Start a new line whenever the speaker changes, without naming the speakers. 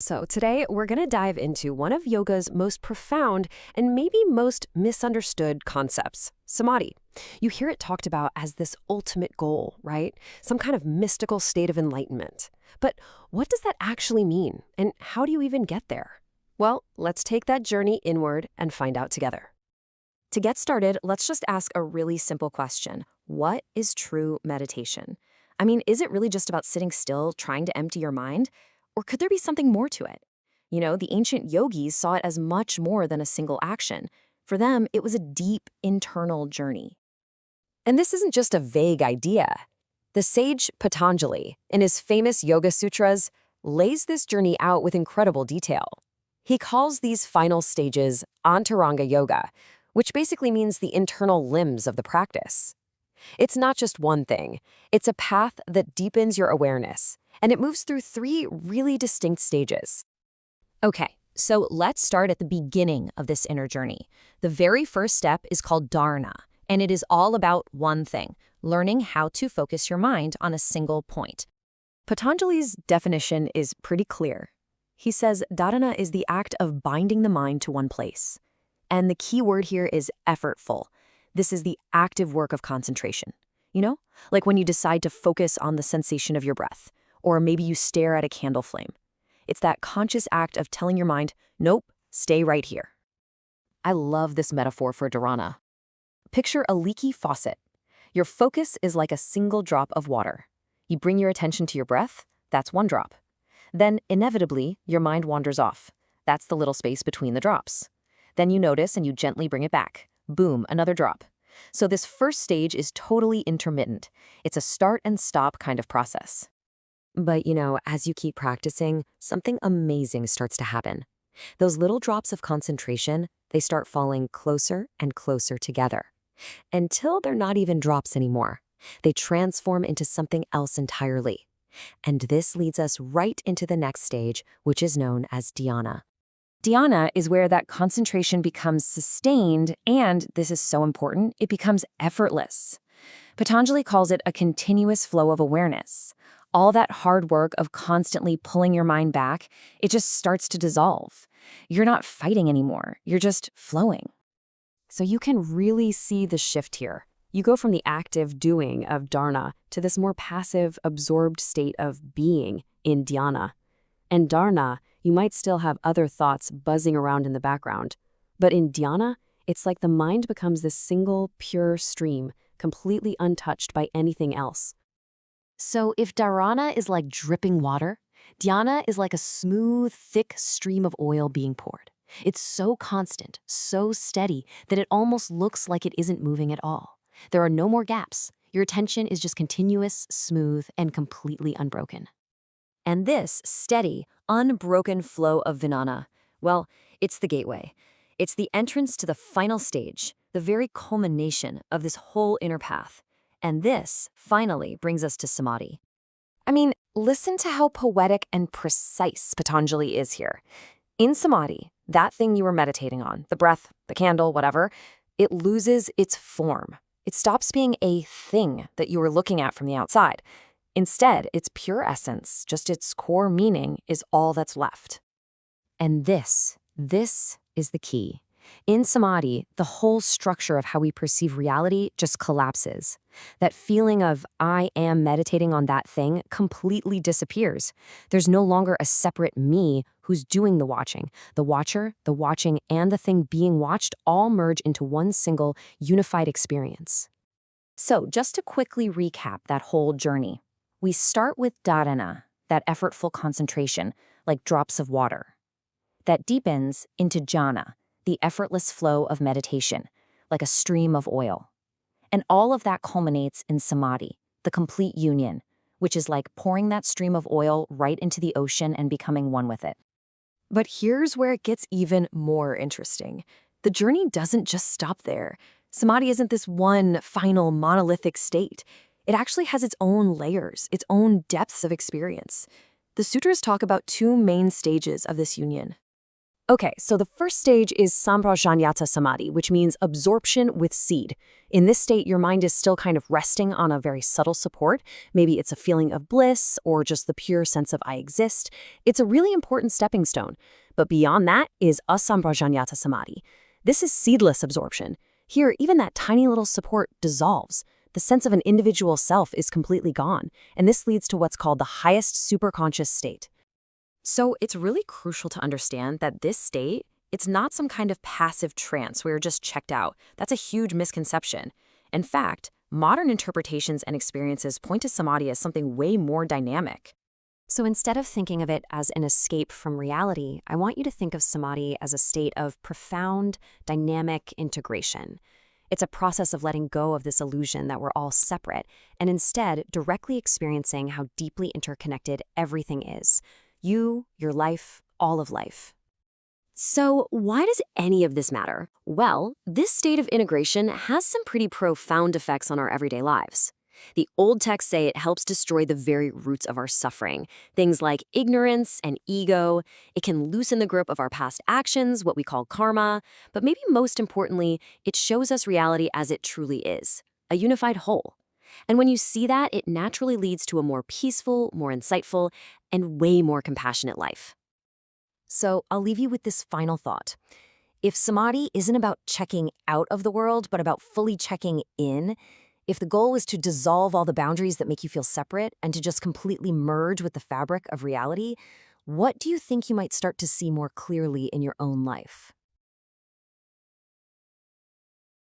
So, today we're going to dive into one of yoga's most profound and maybe most misunderstood concepts, samadhi. You hear it talked about as this ultimate goal, right? Some kind of mystical state of enlightenment. But what does that actually mean? And how do you even get there? Well, let's take that journey inward and find out together. To get started, let's just ask a really simple question. What is true meditation? I mean, is it really just about sitting still, trying to empty your mind? Or could there be something more to it? You know, the ancient yogis saw it as much more than a single action. For them, it was a deep internal journey. And this isn't just a vague idea. The sage Patanjali, in his famous Yoga Sutras, lays this journey out with incredible detail. He calls these final stages Ashtanga Yoga, which basically means the internal limbs of the practice. It's not just one thing. It's a path that deepens your awareness, and it moves through 3 really distinct stages. Okay, so let's start at the beginning of this inner journey. The very first step is called Dharana, and it is all about one thing, learning how to focus your mind on a single point. Patanjali's definition is pretty clear. He says Dharana is the act of binding the mind to one place. And the key word here is effortful. This is the active work of concentration. You know, like when you decide to focus on the sensation of your breath, or maybe you stare at a candle flame. It's that conscious act of telling your mind, nope, stay right here. I love this metaphor for dharana. Picture a leaky faucet. Your focus is like a single drop of water. You bring your attention to your breath, that's one drop. Then, inevitably, your mind wanders off. That's the little space between the drops. Then you notice and you gently bring it back. Boom, another drop. So this first stage is totally intermittent. It's a start and stop kind of process. But you know, as you keep practicing, something amazing starts to happen. Those little drops of concentration, they start falling closer and closer together. Until they're not even drops anymore. They transform into something else entirely. And this leads us right into the next stage, which is known as Dhyana. Dhyana is where that concentration becomes sustained, and this is so important, it becomes effortless. Patanjali calls it a continuous flow of awareness. All that hard work of constantly pulling your mind back, it just starts to dissolve. You're not fighting anymore, you're just flowing. So you can really see the shift here. You go from the active doing of dharana to this more passive, absorbed state of being in dhyana. And dharana, you might still have other thoughts buzzing around in the background. But in dhyana, it's like the mind becomes this single, pure stream, completely untouched by anything else. So if dharana is like dripping water, dhyana is like a smooth, thick stream of oil being poured. It's so constant, so steady, that it almost looks like it isn't moving at all. There are no more gaps. Your attention is just continuous, smooth, and completely unbroken. And this steady, unbroken flow of Vijnana, well, it's the gateway. It's the entrance to the final stage, the very culmination of this whole inner path. And this, finally, brings us to Samadhi. I mean, listen to how poetic and precise Patanjali is here. In Samadhi, that thing you were meditating on, the breath, the candle, whatever, it loses its form. It stops being a thing that you were looking at from the outside. Instead, its pure essence, just its core meaning, is all that's left. And this is the key. In Samadhi, the whole structure of how we perceive reality just collapses. That feeling of I am meditating on that thing completely disappears. There's no longer a separate me who's doing the watching. The watcher, the watching, and the thing being watched all merge into one single, unified experience. So, just to quickly recap that whole journey, we start with dharana, that effortful concentration, like drops of water. That deepens into jhana, the effortless flow of meditation, like a stream of oil. And all of that culminates in samadhi, the complete union, which is like pouring that stream of oil right into the ocean and becoming one with it. But here's where it gets even more interesting. The journey doesn't just stop there. Samadhi isn't this one final monolithic state. It actually has its own layers, its own depths of experience. The sutras talk about 2 main stages of this union. Okay, so the first stage is samprajñata samadhi, which means absorption with seed. In this state, your mind is still kind of resting on a very subtle support. Maybe it's a feeling of bliss or just the pure sense of I exist. It's a really important stepping stone. But beyond that is asamprajñata samadhi. This is seedless absorption. Here, even that tiny little support dissolves. The sense of an individual self is completely gone, and this leads to what's called the highest superconscious state. So it's really crucial to understand that this state, it's not some kind of passive trance where you're just checked out. That's a huge misconception. In fact, modern interpretations and experiences point to samadhi as something way more dynamic. So instead of thinking of it as an escape from reality, I want you to think of samadhi as a state of profound, dynamic integration. It's a process of letting go of this illusion that we're all separate and instead directly experiencing how deeply interconnected everything is. You, your life, all of life. So why does any of this matter? Well, this state of integration has some pretty profound effects on our everyday lives. The old texts say it helps destroy the very roots of our suffering, things like ignorance and ego. It can loosen the grip of our past actions, what we call karma, but maybe most importantly, it shows us reality as it truly is, a unified whole. And when you see that, it naturally leads to a more peaceful, more insightful, and way more compassionate life. So I'll leave you with this final thought. If samadhi isn't about checking out of the world, but about fully checking in, if the goal is to dissolve all the boundaries that make you feel separate and to just completely merge with the fabric of reality, what do you think you might start to see more clearly in your own life?